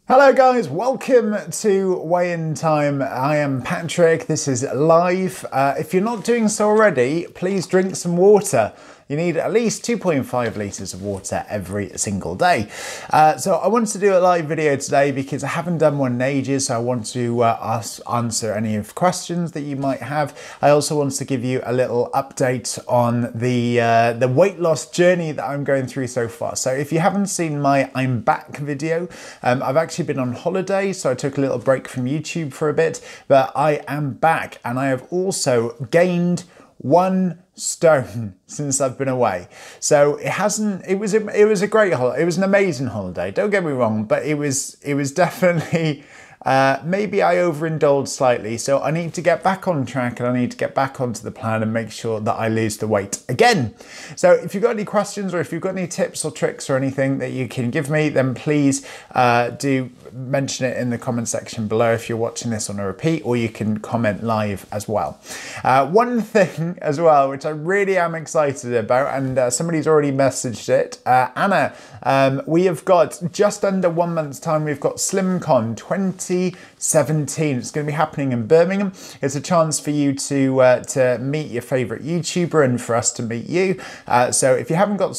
Hello guys, welcome to Weigh In Time. I am Patrick, this is live. If you're not doing so already, please drink some water. You need at least 2.5 litres of water every single day. So I wanted to do a live video today because I haven't done one in ages, so I want to answer any of the questions that you might have. I also want to give you a little update on the weight loss journey that I'm going through so far. So if you haven't seen my I'm back video, I've actually been on holiday, so I took a little break from YouTube for a bit, but I am back and I have also gained 1 stone since I've been away. So it was a great holiday. It was an amazing holiday. Don't get me wrong, but it was definitely maybe I overindulged slightly. So I need to get back on track and I need to get back onto the plan and make sure that I lose the weight again. So if you've got any questions or if you've got any tips or tricks or anything that you can give me, then please do mention it in the comment section below if you're watching this on a repeat, or you can comment live as well. One thing as well, which I really am excited about, and somebody's already messaged it, Anna, we have got just under 1 month's time, we've got SlimCon 2017. It's going to be happening in Birmingham. It's a chance for you to meet your favorite YouTuber and for us to meet you. So if you haven't got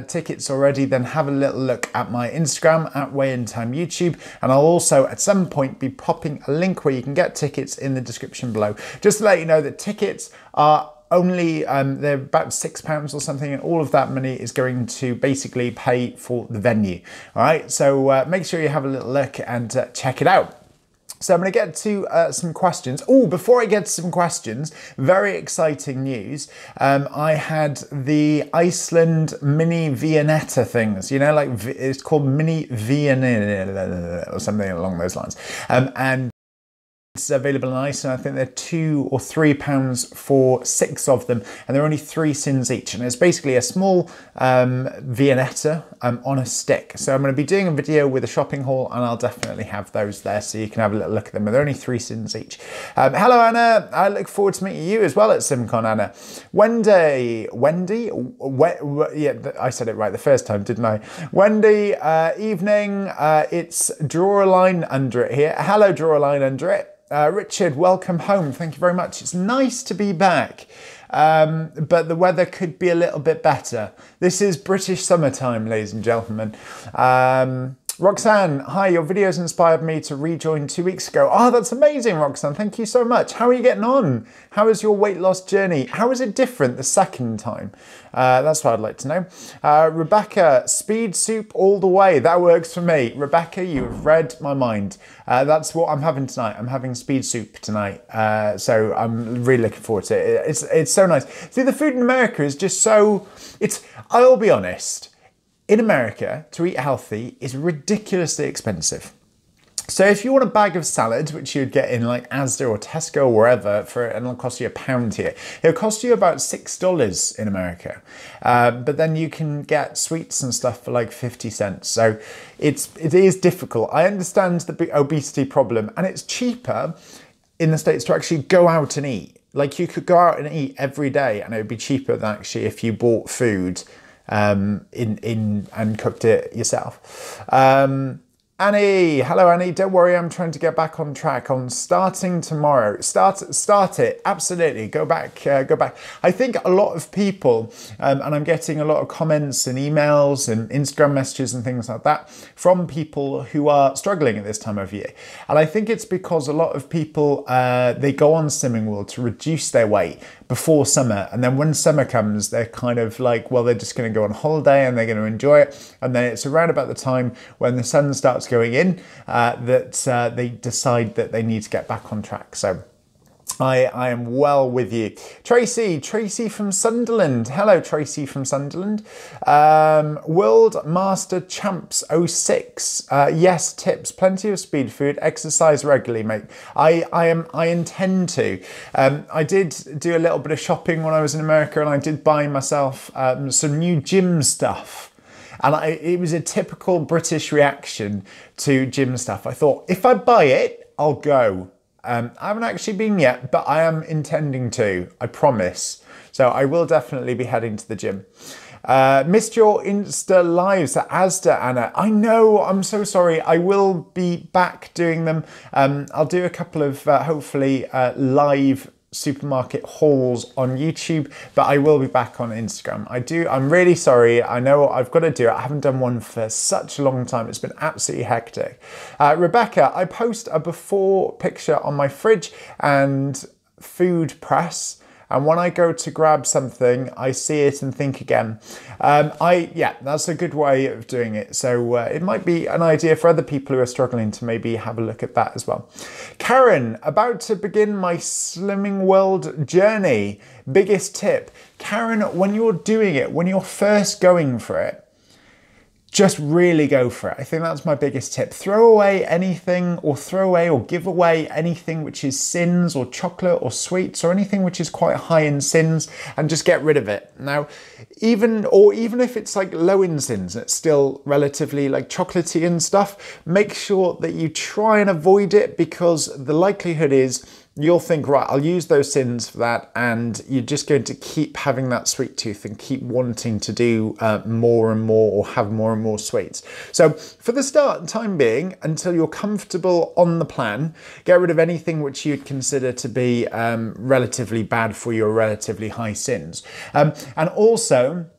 tickets already, then have a little look at my Instagram at Weigh In Time YouTube. And I'll also at some point be popping a link where you can get tickets in the description below. Just to let you know that tickets are only, they're about £6 or something, and all of that money is going to basically pay for the venue. All right, so make sure you have a little look and check it out. So I'm going to get to some questions. Oh, before I get to some questions, very exciting news. I had the Iceland mini Viennetta things, you know, like it's called mini Viennetta or something along those lines. And it's available in Iceland. I think they're £2 or £3 for 6 of them, and they're only 3 sins each. And it's basically a small Viennetta on a stick. So I'm going to be doing a video with a shopping haul, and I'll definitely have those there so you can have a little look at them. But they're only 3 sins each. Hello, Anna. I look forward to meeting you as well at SlimCon, Anna. Wendy, yeah, I said it right the first time, didn't I? Wendy, evening. It's draw a line under it here. Hello, draw a line under it. Richard, welcome home. Thank you very much. It's nice to be back, but the weather could be a little bit better. This is British summertime, ladies and gentlemen. Roxanne, hi, your videos inspired me to rejoin 2 weeks ago. Oh, that's amazing, Roxanne. Thank you so much. How are you getting on? How is your weight loss journey? How is it different the second time? That's what I'd like to know. Rebecca, speed soup all the way. That works for me. Rebecca, you have read my mind. That's what I'm having tonight. I'm having speed soup tonight. So I'm really looking forward to it. It's so nice. See, the food in America is just so, I'll be honest, in America, to eat healthy is ridiculously expensive. So if you want a bag of salad, which you'd get in like Asda or Tesco or wherever, and it'll cost you £1 here, it'll cost you about $6 in America. But then you can get sweets and stuff for like 50 cents. So it is difficult. I understand the obesity problem, and it's cheaper in the States to actually go out and eat. Like you could go out and eat every day, and it would be cheaper than actually if you bought food and cooked it yourself. Annie, hello Annie, don't worry, I'm trying to get back on track on starting tomorrow. Start it, absolutely, go back. I think a lot of people, and I'm getting a lot of comments and emails and Instagram messages and things like that from people who are struggling at this time of year. And I think it's because a lot of people, they go on Slimming World to reduce their weight before summer, and then when summer comes, they're kind of like, well, they're just going to go on holiday and they're going to enjoy it, and then it's around about the time when the sun starts going in that they decide that they need to get back on track. So I am well with you. Tracy from Sunderland. Hello, Tracy from Sunderland. World Master Champs 06. Yes, tips. Plenty of speed food. Exercise regularly, mate. I intend to. I did do a little bit of shopping when I was in America, and I did buy myself some new gym stuff. And it was a typical British reaction to gym stuff. I thought, if I buy it, I'll go. I haven't actually been yet, but I am intending to, I promise. So I will definitely be heading to the gym. Missed your Insta lives at Asda, Anna. I know, I'm so sorry. I will be back doing them. I'll do a couple of hopefully live supermarket hauls on YouTube, but I will be back on Instagram. I'm really sorry. I know I've got to do it. I haven't done one for such a long time. It's been absolutely hectic. Rebecca, I post a before picture on my fridge and food press, and when I go to grab something, I see it and think again. Yeah, that's a good way of doing it. So it might be an idea for other people who are struggling to maybe have a look at that as well. Karen, about to begin my Slimming World journey. Biggest tip. Karen, when you're doing it, when you're first going for it, just really go for it. I think that's my biggest tip. Throw away anything or give away anything which is sins or chocolate or sweets or anything which is quite high in sins, and just get rid of it. Now, even if it's like low in sins, it's still relatively like chocolatey and stuff, make sure that you try and avoid it, because the likelihood is you'll think, right, I'll use those sins for that, and you're just going to keep having that sweet tooth and keep wanting to do more and more, or have more and more sweets. So for the time being, until you're comfortable on the plan, get rid of anything which you'd consider to be relatively bad for you or relatively high sins. And also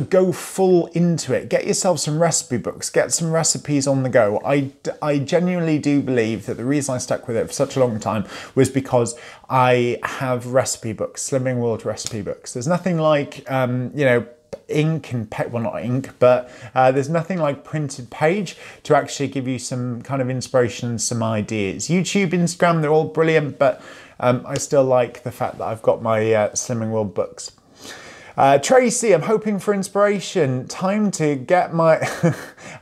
go full into it. Get yourself some recipe books, get some recipes on the go. I genuinely do believe that the reason I stuck with it for such a long time was because I have recipe books, Slimming World recipe books. There's nothing like, you know, ink and well, not ink, but there's nothing like printed page to actually give you some kind of inspiration and some ideas. YouTube, Instagram, they're all brilliant, but I still like the fact that I've got my Slimming World books. Tracy, I'm hoping for inspiration. Time to get my...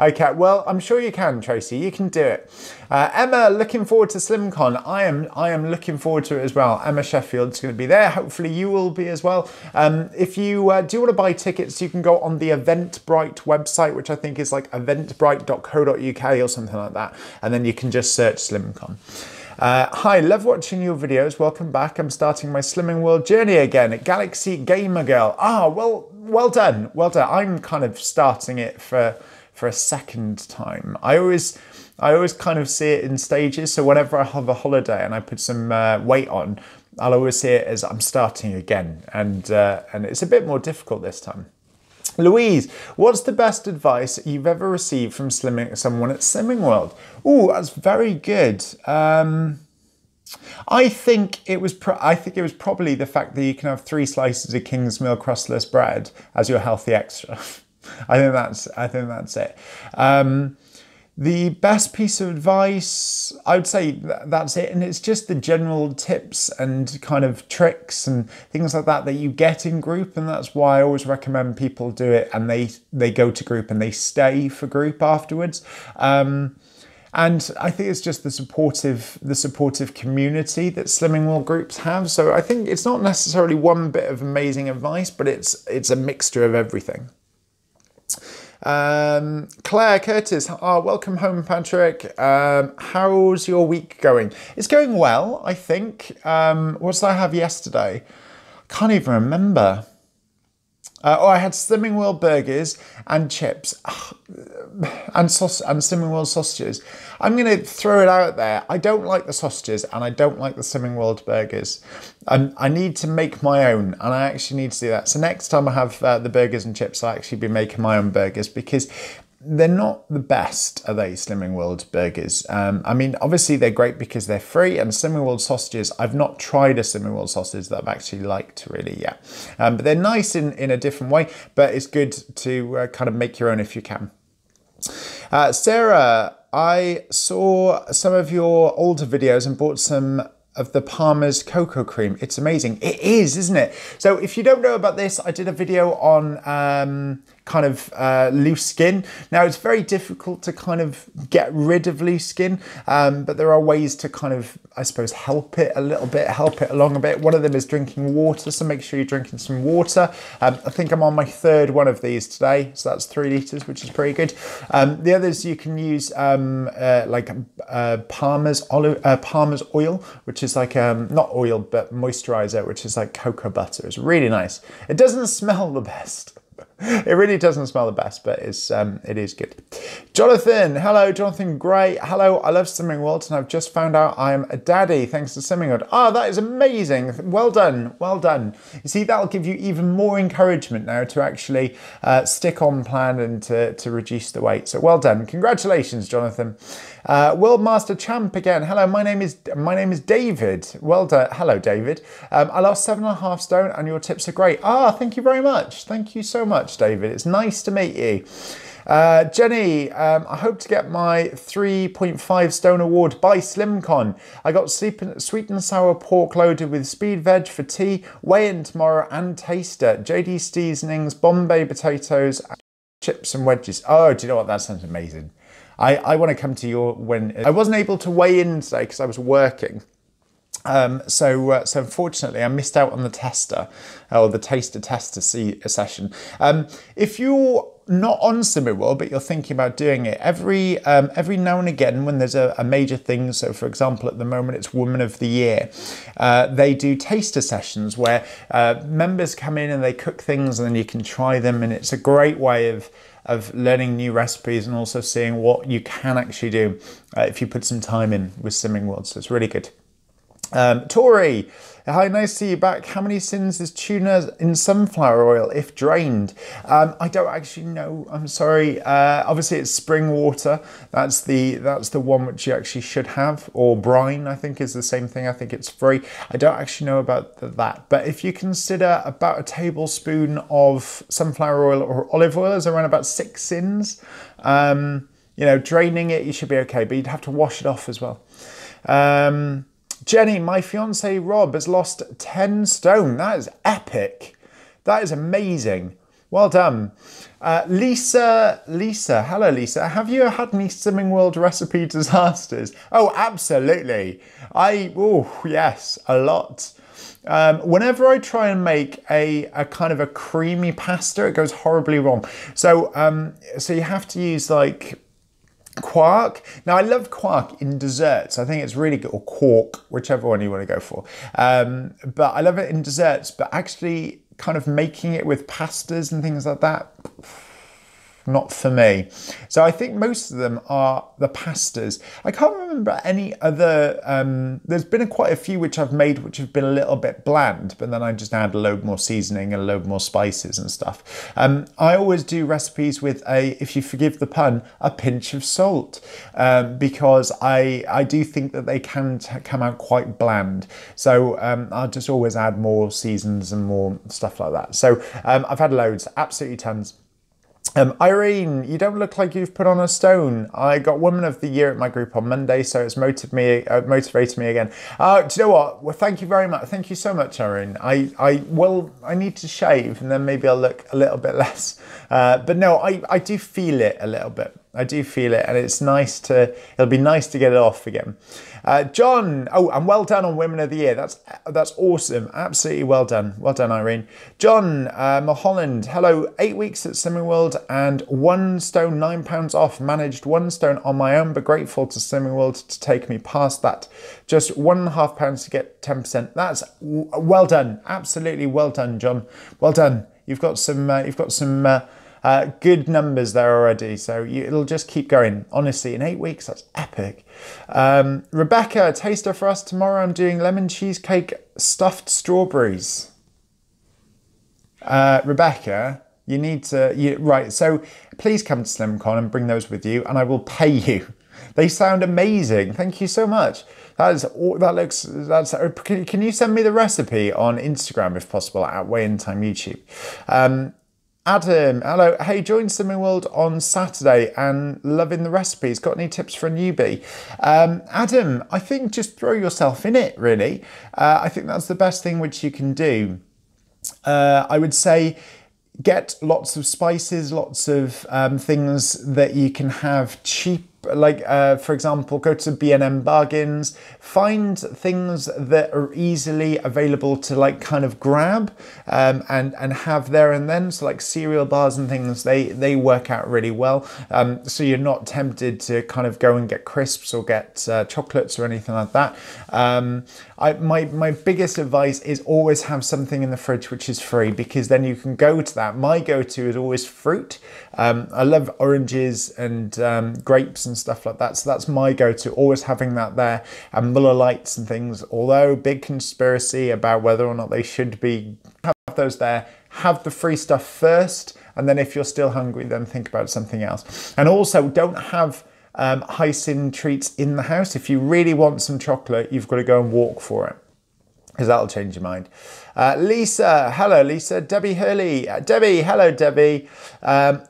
Okay, well, I'm sure you can, Tracy. You can do it. Emma, looking forward to SlimCon. I am looking forward to it as well. Emma Sheffield's going to be there. Hopefully you will be as well. If you do want to buy tickets, you can go on the Eventbrite website, which I think is like eventbrite.co.uk or something like that. And then you can just search SlimCon. Hi, love watching your videos. Welcome back. I'm starting my Slimming World journey again at Galaxy Gamer Girl. Ah, well done. Well done. I'm kind of starting it for a second time. I always kind of see it in stages. So whenever I have a holiday and I put some weight on, I'll always see it as I'm starting again. And it's a bit more difficult this time. Louise, what's the best advice you've ever received from someone at Slimming World? Ooh, that's very good. I think it was probably the fact that you can have 3 slices of King's Mill crustless bread as your healthy extra. I think that's it. The best piece of advice, I would say that's it. And it's just the general tips and kind of tricks and things like that you get in group. And that's why I always recommend people do it, and they go to group and they stay for group afterwards. And I think it's just the supportive community that Slimming World groups have. So I think it's not necessarily one bit of amazing advice, but it's a mixture of everything. Claire Curtis, welcome home, Patrick. How's your week going? It's going well, I think. What did I have yesterday? Can't even remember. I had Slimming World burgers and chips and Slimming World sausages. I'm going to throw it out there. I don't like the sausages and I don't like the Slimming World burgers. I need to make my own, and I actually need to do that. So next time I have the burgers and chips, I'll actually be making my own burgers, because they're not the best, are they, Slimming World burgers? I mean, obviously they're great because they're free, and Slimming World sausages, I've not tried a Slimming World sausage that I've actually liked really yet. But they're nice in a different way, but it's good to kind of make your own if you can. Sarah, I saw some of your older videos and bought some of the Palmer's cocoa cream. It's amazing. It is, isn't it? So if you don't know about this, I did a video on kind of loose skin. Now it's very difficult to kind of get rid of loose skin, but there are ways to kind of, I suppose, help it a little bit, help it along a bit. One of them is drinking water, so make sure you're drinking some water. I think I'm on my third one of these today, so that's 3 litres, which is pretty good. The others you can use like Palmer's oil, which is like not oil but moisturizer, which is like cocoa butter. It's really nice. It doesn't smell the best. It really doesn't smell the best, but it is good. Jonathan, hello, Jonathan Gray. Hello, I love Slimming World and I've just found out I am a daddy thanks to Slimming World. Ah, that is amazing. Well done, well done. You see, that'll give you even more encouragement now to actually stick on plan and to reduce the weight. So well done. Congratulations, Jonathan. World Master Champ again. Hello, my name is David. Well done. Hello, David. I lost 7.5 stone and your tips are great. Ah, thank you very much. Thank you so much, David. It's nice to meet you. Jenny, I hope to get my 3.5 stone award by SlimCon. I got sweet and sour pork loaded with speed veg for tea, weigh-in tomorrow and taster, JD seasonings, Bombay potatoes, chips and wedges. Oh, do you know what? That sounds amazing. I want to come to your, when I wasn't able to weigh in today because I was working. So unfortunately I missed out on the tester or the tester session. If you're not on Slimming World but you're thinking about doing it, every now and again when there's a major thing, so for example at the moment it's Woman of the Year, they do taster sessions where members come in and they cook things and then you can try them, and it's a great way of learning new recipes and also seeing what you can actually do if you put some time in with Slimming World. So it's really good. Tori, hi, nice to see you back. How many sins is tuna in sunflower oil if drained? I don't actually know. I'm sorry. Obviously, it's spring water. That's the one which you actually should have. Or brine, I think, is the same thing. I think it's free. I don't actually know about that. But if you consider about a tablespoon of sunflower oil or olive oil is around about 6 sins, you know, draining it, you should be okay. But you'd have to wash it off as well. Jenny, my fiance Rob has lost 10 stone. That is epic. That is amazing. Well done. Lisa, hello Lisa. Have you had any Slimming World recipe disasters? Oh, absolutely. Yes, a lot. Whenever I try and make a kind of a creamy pasta, it goes horribly wrong. So you have to use like quark. Now I love quark in desserts. I think it's really good, or quark, whichever one you want to go for. But I love it in desserts, but actually kind of making it with pastas and things like that, not for me. So I think most of them are the pastas. I can't remember any other, there's been quite a few which I've made which have been a little bit bland, but then I just add a load more seasoning and a load more spices and stuff. I always do recipes with if you forgive the pun, a pinch of salt, because I do think that they can come out quite bland. So I'll just always add more seasons and more stuff like that. So I've had loads, absolutely tons. Irene, you don't look like you've put on a stone. I got Woman of the Year at my group on Monday, so it's motivated me again. Do you know what? Well, thank you very much. Thank you so much, Irene. I need to shave and then maybe I'll look a little bit less. But no, I do feel it a little bit. I do feel it, and it'll be nice to get it off again. John, and well done on Women of the Year. That's awesome. Absolutely well done. Well done, Irene. John Mulholland, hello. 8 weeks at Slimming World and 1 stone, £9 off. Managed 1 stone on my own, but grateful to Slimming World to take me past that. Just £1.5 to get 10%. That's well done. Absolutely well done, John. Well done. You've got some good numbers there already, so it'll just keep going. Honestly, in 8 weeks, that's epic. Rebecca, taster for us tomorrow. I'm doing lemon cheesecake stuffed strawberries. Rebecca, you need to, right, so please come to SlimCon and bring those with you and I will pay you. They sound amazing. Thank you so much. Can you send me the recipe on Instagram if possible at Weigh In Time YouTube? Adam, hello. Hey, joined Slimming World on Saturday and loving the recipes. Got any tips for a newbie? Adam, I think just throw yourself in it, really. I think that's the best thing which you can do. I would say get lots of spices, lots of things that you can have cheap. Like, for example, go to B&M Bargains, find things that are easily available to like kind of grab and have there and then. So like cereal bars and things, they work out really well. So you're not tempted to kind of go and get crisps or get chocolates or anything like that. My biggest advice is always have something in the fridge which is free, because then you can go to that. My go-to is always fruit. I love oranges and grapes and stuff like that. So that's my go-to, always having that there. And Muller Lights and things, although big conspiracy about whether or not they should be, have those there. Have the free stuff first, and then if you're still hungry, then think about something else. And also don't have Hyson treats in the house. If you really want some chocolate, you've got to go and walk for it, because that'll change your mind. Lisa, hello Lisa. Debbie Hurley, Debbie, hello Debbie.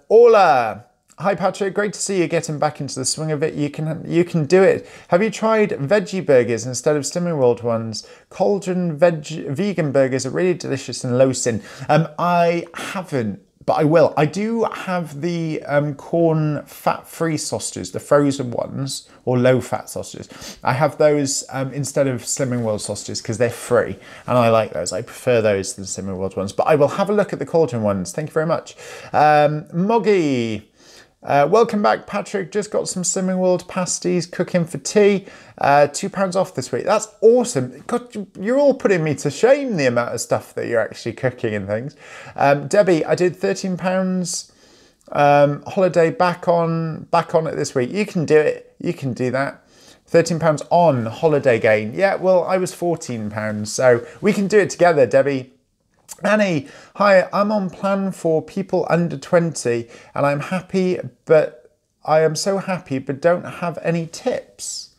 Orla, hi Patrick, great to see you getting back into the swing of it. You can do it. Have you tried veggie burgers instead of Slimming World ones? Cauldron vegan burgers are really delicious and low sin. I haven't, but I will. I do have the corn fat-free sausages, the frozen ones, or low-fat sausages. I have those instead of Slimming World sausages because they're free, and I like those. I prefer those than Slimming World ones, but I will have a look at the cauldron ones. Thank you very much. Moggy. Welcome back, Patrick. Just got some Slimming World pasties cooking for tea. £2 off this week. That's awesome. God, you're all putting me to shame, the amount of stuff that you're actually cooking and things. Debbie, I did £13 holiday back on it this week. You can do it. You can do that. £13 on holiday gain. Yeah, well, I was £14, so we can do it together, Debbie. Annie, hi, I'm on plan for people under 20 and I'm happy, but I am so happy but don't have any tips.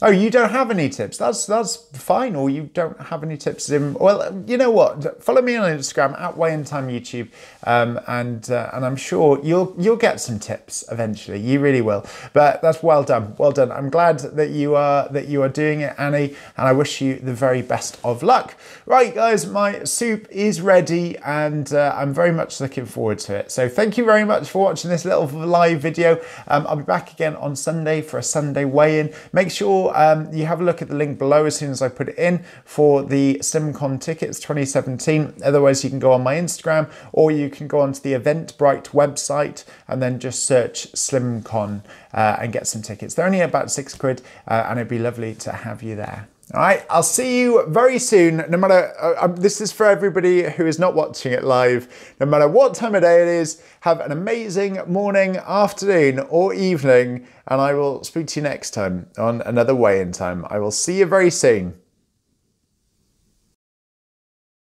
Oh, you don't have any tips. That's fine. Or you don't have any tips. Well, you know what? Follow me on Instagram at Weigh In Time YouTube, and I'm sure you'll get some tips eventually. You really will. But that's well done. Well done. I'm glad that you are doing it, Annie, and I wish you the very best of luck. Right, guys, my soup is ready, and I'm very much looking forward to it. So thank you very much for watching this little live video. I'll be back again on Sunday for a Sunday weigh-in. Make sure you have a look at the link below as soon as I put it in for the SlimCon tickets 2017. Otherwise, you can go on my Instagram or you can go onto the Eventbrite website and then just search SlimCon and get some tickets. They're only about £6 and it'd be lovely to have you there. All right, I'll see you very soon. No matter, this is for everybody who is not watching it live. No matter what time of day it is, have an amazing morning, afternoon, or evening, and I will speak to you next time on another Weigh In Time. I will see you very soon.